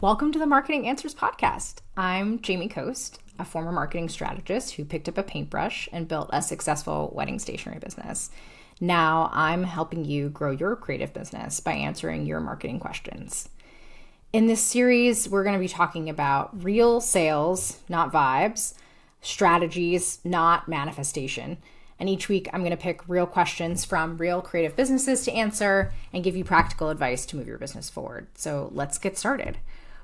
Welcome to the Marketing Answers podcast. I'm Jaime Coast, a former marketing strategist who picked up a paintbrush and built a successful wedding stationery business. Now I'm helping you grow your creative business by answering your marketing questions. In this series, we're going to be talking about real sales, not vibes, strategies, not manifestation. And each week, I'm going to pick real questions from real creative businesses to answer and give you practical advice to move your business forward. So let's get started.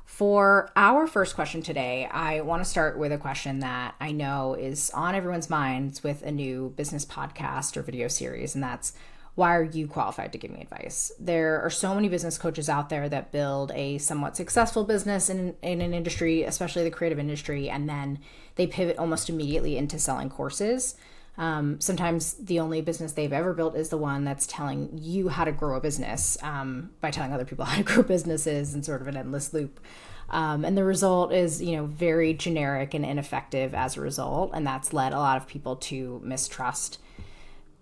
For our first question today, I want to start with a question that I know is on everyone's minds with a new business podcast or video series, and that's, why are you qualified to give me advice? There are so many business coaches out there that build a somewhat successful business in an industry, especially the creative industry, and then they pivot almost immediately into selling courses. Sometimes the only business they've ever built is the one that's telling you how to grow a business by telling other people how to grow businesses in sort of an endless loop. And the result is, very generic and ineffective as a result. And that's led a lot of people to mistrust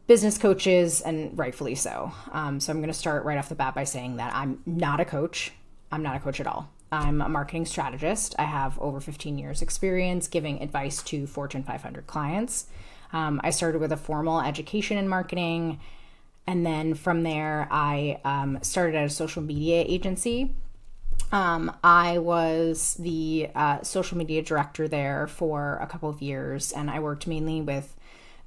business coaches, and rightfully so. So I'm going to start right off the bat by saying that I'm not a coach. I'm not a coach at all. I'm a marketing strategist. I have over 15 years experience giving advice to Fortune 500 clients. I started with a formal education in marketing, and then from there, I started at a social media agency. I was the social media director there for a couple of years, and I worked mainly with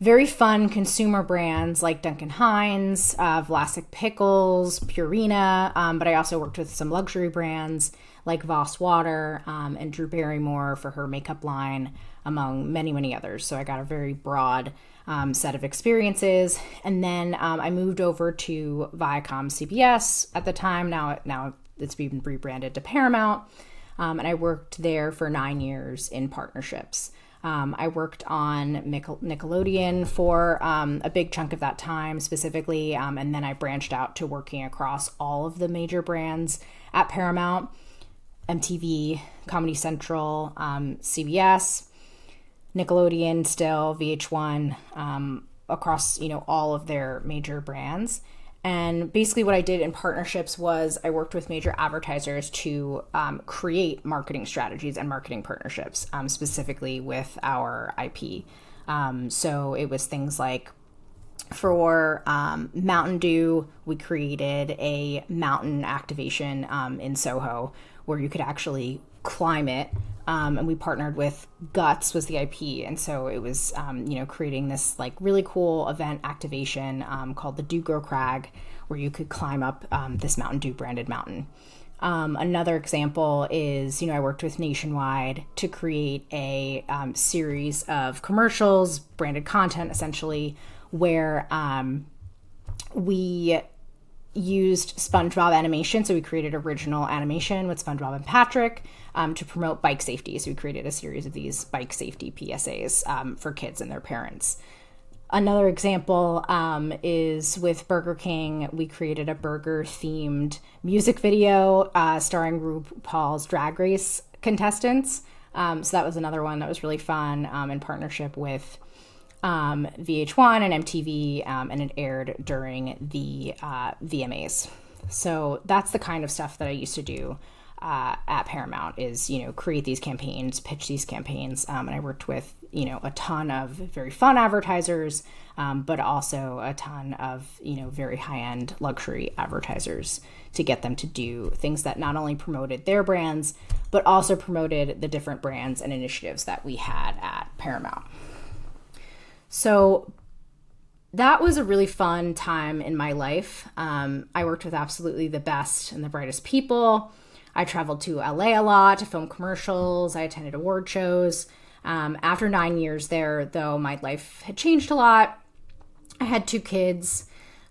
very fun consumer brands like Duncan Hines, Vlasic Pickles, Purina, but I also worked with some luxury brands like Voss Water and Drew Barrymore for her makeup line, among many, many others. So I got a very broad set of experiences. And then I moved over to Viacom CBS at the time. Now it's been rebranded to Paramount. And I worked there for 9 years in partnerships. I worked on Nickelodeon for a big chunk of that time specifically, and then I branched out to working across all of the major brands at Paramount, MTV, Comedy Central, CBS, Nickelodeon still, VH1, across all of their major brands. And basically what I did in partnerships was I worked with major advertisers to create marketing strategies and marketing partnerships, specifically with our IP. So it was things like for Mountain Dew, we created a mountain activation in Soho where you could actually climb it. And we partnered with Guts was the IP. And so it was, creating this like really cool event activation called the Dew Grow Crag, where you could climb up this Mountain Dew branded mountain. Another example is, I worked with Nationwide to create a series of commercials, branded content essentially, where we used SpongeBob animation. So we created original animation with SpongeBob and Patrick to promote bike safety. So we created a series of these bike safety PSAs for kids and their parents. Another example is with Burger King. We created a burger-themed music video starring RuPaul's Drag Race contestants. So that was another one that was really fun in partnership with VH1 and MTV, and it aired during the VMAs. So that's the kind of stuff that I used to do at Paramount is, create these campaigns, pitch these campaigns. And I worked with, a ton of very fun advertisers, but also a ton of, very high-end luxury advertisers to get them to do things that not only promoted their brands, but also promoted the different brands and initiatives that we had at Paramount. So that was a really fun time in my life. I worked with absolutely the best and the brightest people. I traveled to LA a lot to film commercials. I attended award shows. After 9 years there, though, my life had changed a lot. I had 2 kids.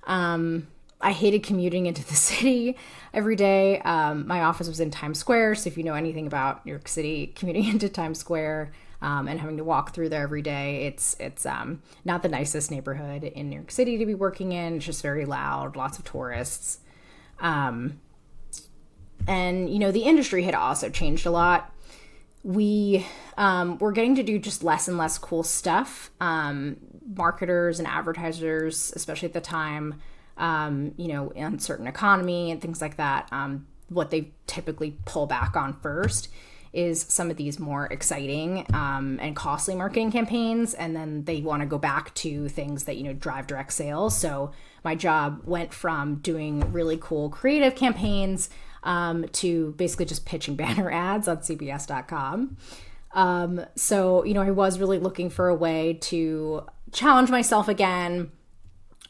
I hated commuting into the city every day. My office was in Times Square. So if you know anything about New York City, commuting into Times Square and having to walk through there every day, it's not the nicest neighborhood in New York City to be working in. It's just very loud, lots of tourists. And, the industry had also changed a lot. We were getting to do just less and less cool stuff. Marketers and advertisers, especially at the time, uncertain economy and things like that, what they typically pull back on first is some of these more exciting and costly marketing campaigns. And then they want to go back to things that, drive direct sales. So my job went from doing really cool creative campaigns to basically just pitching banner ads on CBS.com. So, I was really looking for a way to challenge myself again,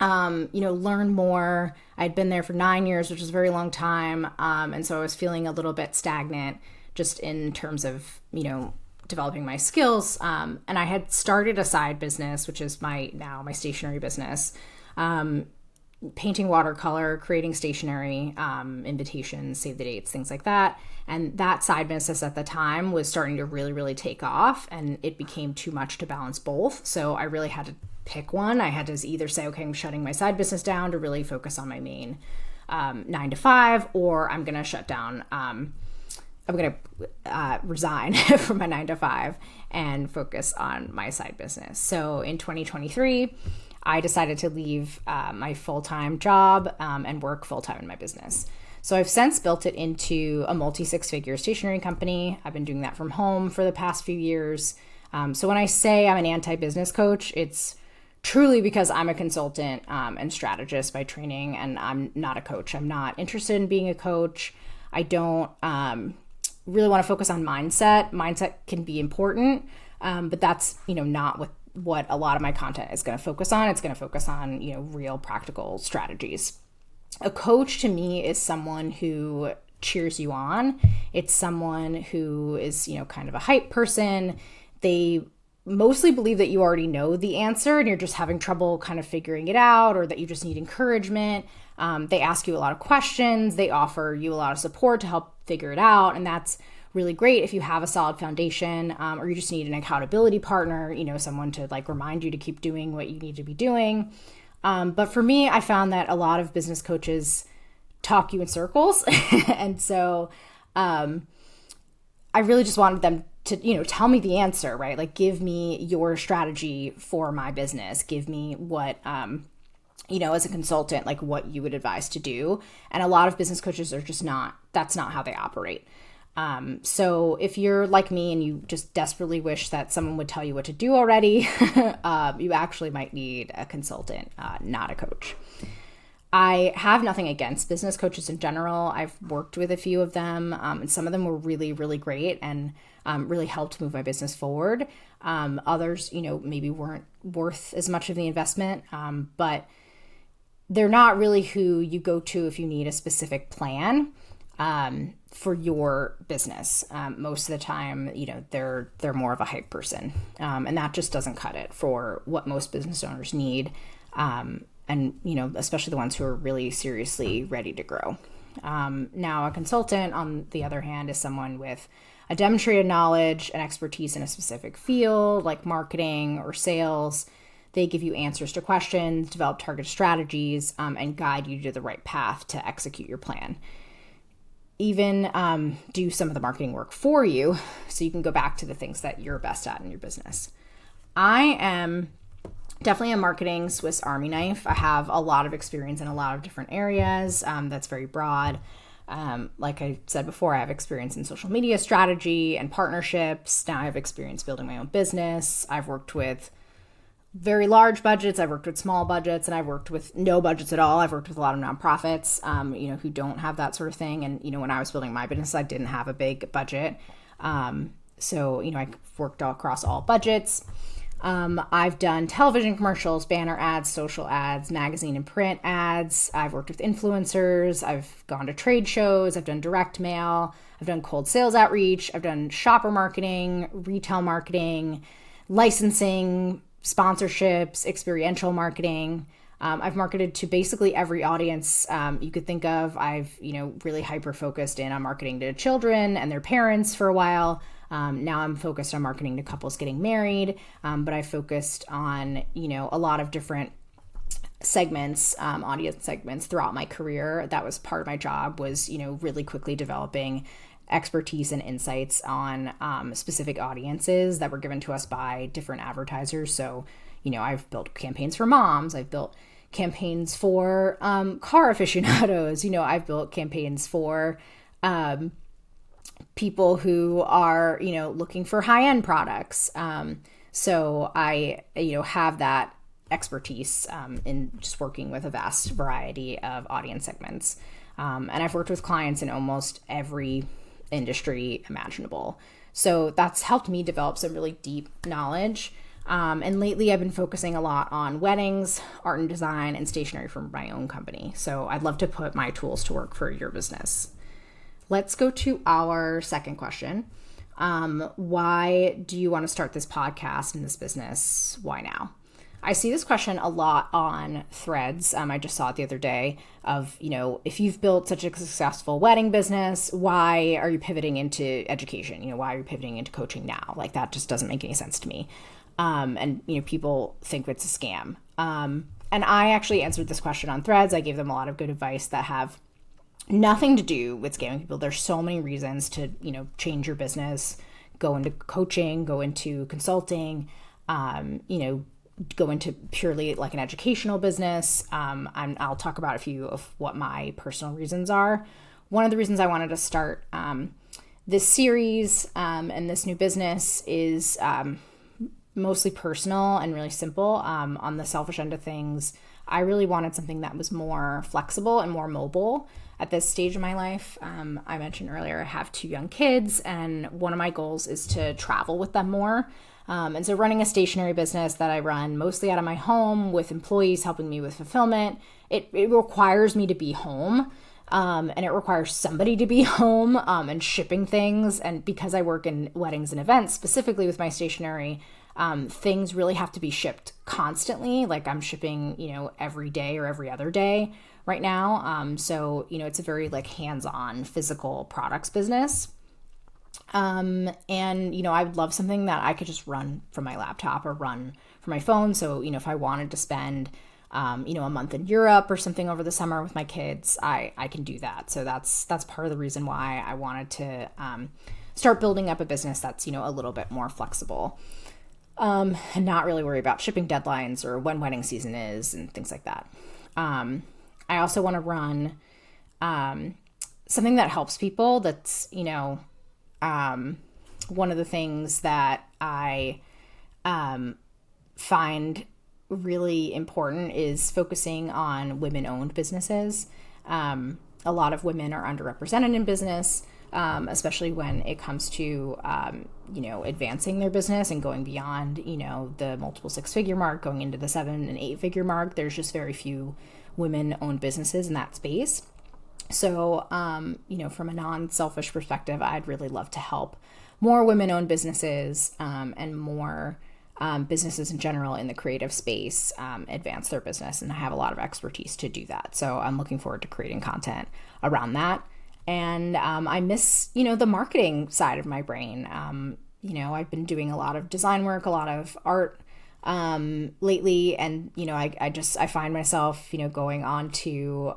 learn more. I'd been there for 9 years, which is a very long time. And so I was feeling a little bit stagnant just in terms of, developing my skills. And I had started a side business, which is my stationery business, painting watercolor, creating stationery, invitations, save the dates, things like that. And that side business at the time was starting to really, really take off, and it became too much to balance both. So I really had to pick one. I had to either say, okay, I'm shutting my side business down to really focus on my main 9 to 5, or I'm going to shut down, I'm going to resign from my 9 to 5 and focus on my side business. So in 2023, I decided to leave my full-time job and work full-time in my business. So I've since built it into a multi-six-figure stationery company. I've been doing that from home for the past few years. So when I say I'm an anti-business coach, it's truly because I'm a consultant and strategist by training, and I'm not a coach. I'm not interested in being a coach. I don't really want to focus on mindset. Mindset can be important, but that's, not what a lot of my content is going to focus on. It's going to focus on, real practical strategies. A coach to me is someone who cheers you on. It's someone who is, kind of a hype person. They mostly believe that you already know the answer and you're just having trouble kind of figuring it out, or that you just need encouragement. They ask you a lot of questions. They offer you a lot of support to help figure it out. And that's really great if you have a solid foundation, or you just need an accountability partner, someone to remind you to keep doing what you need to be doing. But for me, I found that a lot of business coaches talk you in circles. And so I really just wanted them to, tell me the answer, right? Give me your strategy for my business. Give me what, as a consultant, what you would advise to do. And a lot of business coaches are just that's not how they operate. So if you're like me and you just desperately wish that someone would tell you what to do already, you actually might need a consultant, not a coach. I have nothing against business coaches in general. I've worked with a few of them, and some of them were really, really great and really helped move my business forward. Others, maybe weren't worth as much of the investment, but they're not really who you go to if you need a specific plan for your business. Most of the time, they're more of a hype person, and that just doesn't cut it for what most business owners need. And, especially the ones who are really seriously ready to grow. Now, a consultant, on the other hand, is someone with a demonstrated knowledge and expertise in a specific field, like marketing or sales. They give you answers to questions, develop target strategies, and guide you to the right path to execute your plan. Even do some of the marketing work for you so you can go back to the things that you're best at in your business. I am definitely a marketing Swiss Army knife. I have a lot of experience in a lot of different areas. That's very broad. Like I said before, I have experience in social media strategy and partnerships. Now I have experience building my own business. I've worked with very large budgets. I've worked with small budgets, and I've worked with no budgets at all. I've worked with a lot of nonprofits, who don't have that sort of thing. And, when I was building my business, I didn't have a big budget. So, I worked all across all budgets. I've done television commercials, banner ads, social ads, magazine and print ads. I've worked with influencers. I've gone to trade shows. I've done direct mail. I've done cold sales outreach. I've done shopper marketing, retail marketing, licensing, sponsorships, experiential marketing. I've marketed to basically every audience you could think of. I've, really hyper-focused in on marketing to children and their parents for a while. Now I'm focused on marketing to couples getting married, but I focused on, a lot of different segments, audience segments throughout my career. That was part of my job, was, really quickly developing expertise and insights on specific audiences that were given to us by different advertisers. So, I've built campaigns for moms. I've built campaigns for car aficionados. I've built campaigns for people who are, looking for high-end products. So I, have that expertise in just working with a vast variety of audience segments. And I've worked with clients in almost every industry imaginable. So that's helped me develop some really deep knowledge. And lately I've been focusing a lot on weddings, art and design, and stationery for my own company. So I'd love to put my tools to work for your business. Let's go to our second question. Why do you want to start this podcast in this business? Why now? I see this question a lot on Threads. I just saw it the other day of, if you've built such a successful wedding business, why are you pivoting into education? Why are you pivoting into coaching now? Like, that just doesn't make any sense to me. And people think it's a scam. And I actually answered this question on Threads. I gave them a lot of good advice that have nothing to do with scamming people. There's so many reasons to, change your business, go into coaching, go into consulting, go into purely like an educational business. And I'll talk about a few of what my personal reasons are. One of the reasons I wanted to start this series and this new business is mostly personal and really simple. On the selfish end of things, I really wanted something that was more flexible and more mobile at this stage of my life. I mentioned earlier, I have 2 young kids, and one of my goals is to travel with them more. And so running a stationery business that I run mostly out of my home with employees helping me with fulfillment, it requires me to be home. And it requires somebody to be home and shipping things. And because I work in weddings and events, specifically with my stationery, things really have to be shipped constantly. Like, I'm shipping, every day or every other day right now. So, it's a very hands-on physical products business. And, I would love something that I could just run from my laptop or run from my phone. So, if I wanted to spend, a month in Europe or something over the summer with my kids, I can do that. So that's part of the reason why I wanted to start building up a business that's, a little bit more flexible. And not really worry about shipping deadlines or when wedding season is and things like that. I also want to run something that helps people. That's, one of the things that I find really important is focusing on women-owned businesses. A lot of women are underrepresented in business, especially when it comes to, advancing their business and going beyond, the multiple 6-figure mark, going into the 7 and 8-figure mark. There's just very few women-owned businesses in that space. So, from a non-selfish perspective, I'd really love to help more women-owned businesses and more businesses in general in the creative space advance their business. And I have a lot of expertise to do that. So I'm looking forward to creating content around that. And I miss, the marketing side of my brain. I've been doing a lot of design work, a lot of art lately. And, I find myself, going on to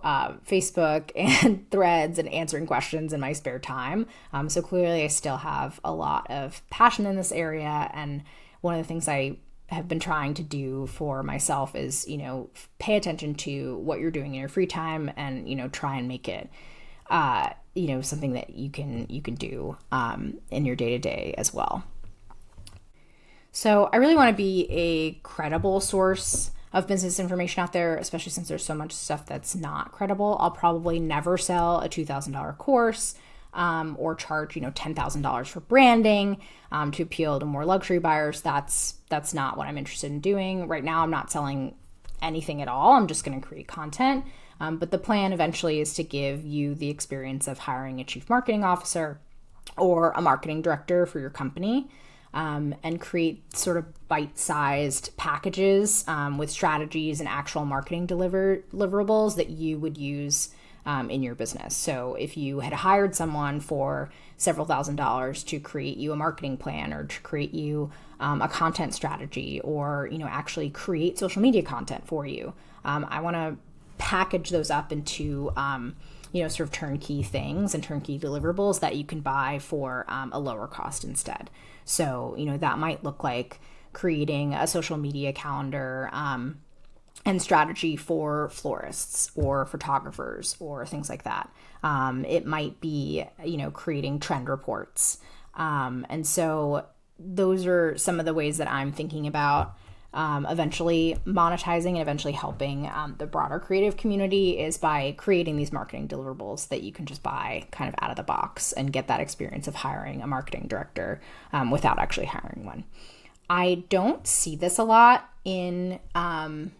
Facebook and Threads and answering questions in my spare time. So clearly I still have a lot of passion in this area. And one of the things I have been trying to do for myself is, pay attention to what you're doing in your free time and, try and make it, something that you can do in your day-to-day as well. So I really want to be a credible source of business information out there, especially since there's so much stuff that's not credible. I'll probably never sell a $2,000 course or charge, $10,000 for branding to appeal to more luxury buyers. That's not what I'm interested in doing. Right now, I'm not selling anything at all. I'm just going to create content. But the plan eventually is to give you the experience of hiring a chief marketing officer or a marketing director for your company. And create sort of bite-sized packages with strategies and actual marketing deliverables that you would use in your business. So if you had hired someone for several $1,000s to create you a marketing plan or to create you a content strategy or, actually create social media content for you, I want to package those up into sort of turnkey things and turnkey deliverables that you can buy for a lower cost instead. So, that might look like creating a social media calendar and strategy for florists or photographers or things like that. It might be, creating trend reports. And so those are some of the ways that I'm thinking about eventually monetizing and eventually helping the broader creative community is by creating these marketing deliverables that you can just buy kind of out of the box and get that experience of hiring a marketing director without actually hiring one. I don't see this a lot in, when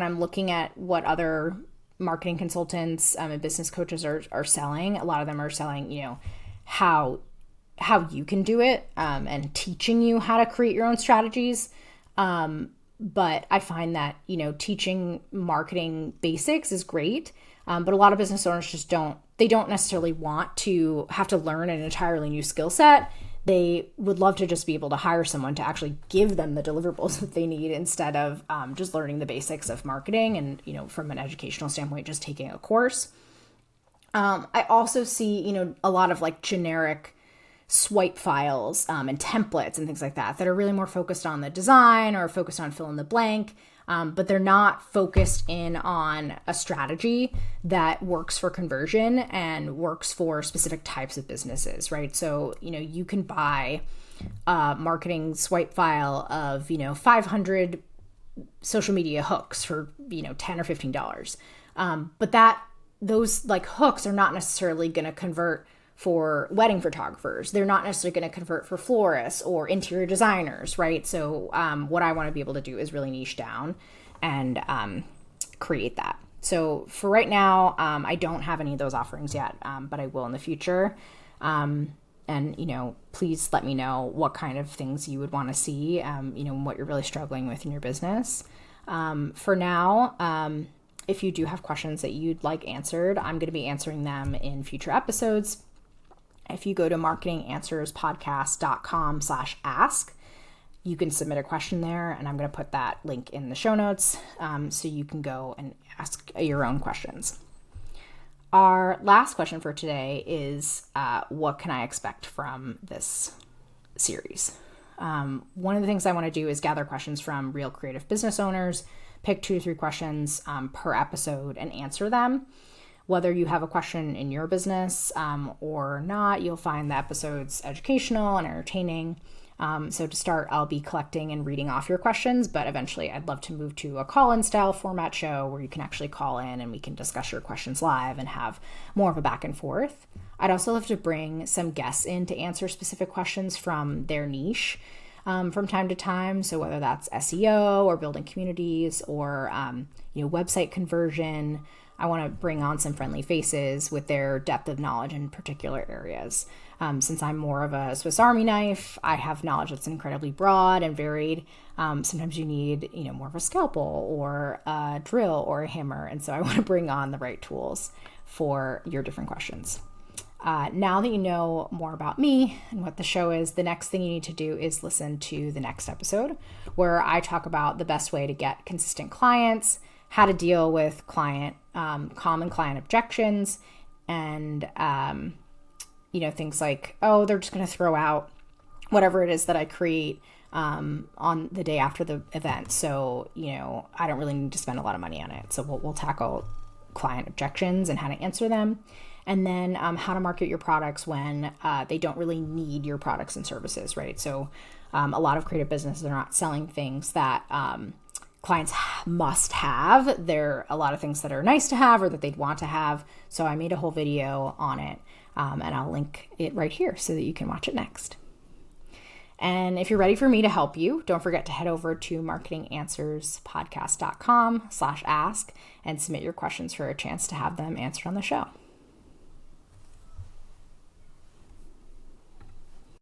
I'm looking at what other marketing consultants and business coaches are selling. A lot of them are selling, how you can do it and teaching you how to create your own strategies. But I find that, teaching marketing basics is great. But a lot of business owners just don't necessarily want to have to learn an entirely new skill set. They would love to just be able to hire someone to actually give them the deliverables that they need instead of just learning the basics of marketing and, from an educational standpoint, just taking a course. I also see, a lot of like generic swipe files and templates and things like that are really more focused on the design or focused on fill in the blank. But they're not focused in on a strategy that works for conversion and works for specific types of businesses, right? So, you can buy a marketing swipe file of, 500 social media hooks for, $10 or $15. But those like hooks are not necessarily going to convert for wedding photographers. They're not necessarily going to convert for florists or interior designers, right? So what I want to be able to do is really niche down and create that. So for right now, I don't have any of those offerings yet, but I will in the future. And, please let me know what kind of things you would want to see, what you're really struggling with in your business. For now, if you do have questions that you'd like answered, I'm going to be answering them in future episodes. If you go to marketinganswerspodcast.com/ask, you can submit a question there, and I'm going to put that link in the show notes so you can go and ask your own questions. Our last question for today is, what can I expect from this series? One of the things I want to do is gather questions from real creative business owners, pick 2 to 3 questions per episode and answer them. Whether you have a question in your business or not, you'll find the episodes educational and entertaining. So to start, I'll be collecting and reading off your questions, but eventually I'd love to move to a call-in style format show where you can actually call in and we can discuss your questions live and have more of a back and forth. I'd also love to bring some guests in to answer specific questions from their niche from time to time. So whether that's SEO or building communities or website conversion, I want to bring on some friendly faces with their depth of knowledge in particular areas. Since I'm more of a Swiss Army knife, I have knowledge that's incredibly broad and varied. Sometimes you need, more of a scalpel or a drill or a hammer. And so I want to bring on the right tools for your different questions. Now that you know more about me and what the show is, the next thing you need to do is listen to the next episode where I talk about the best way to get consistent clients, how to deal with common client objections, and, things like, they're just going to throw out whatever it is that I create on the day after the event. So, I don't really need to spend a lot of money on it. So we'll tackle client objections and how to answer them. And then how to market your products when they don't really need your products and services, right? So a lot of creative businesses are not selling things that clients must have. There are a lot of things that are nice to have or that they'd want to have. So I made a whole video on it, and I'll link it right here so that you can watch it next. And if you're ready for me to help you, don't forget to head over to marketinganswerspodcast.com/ask and submit your questions for a chance to have them answered on the show.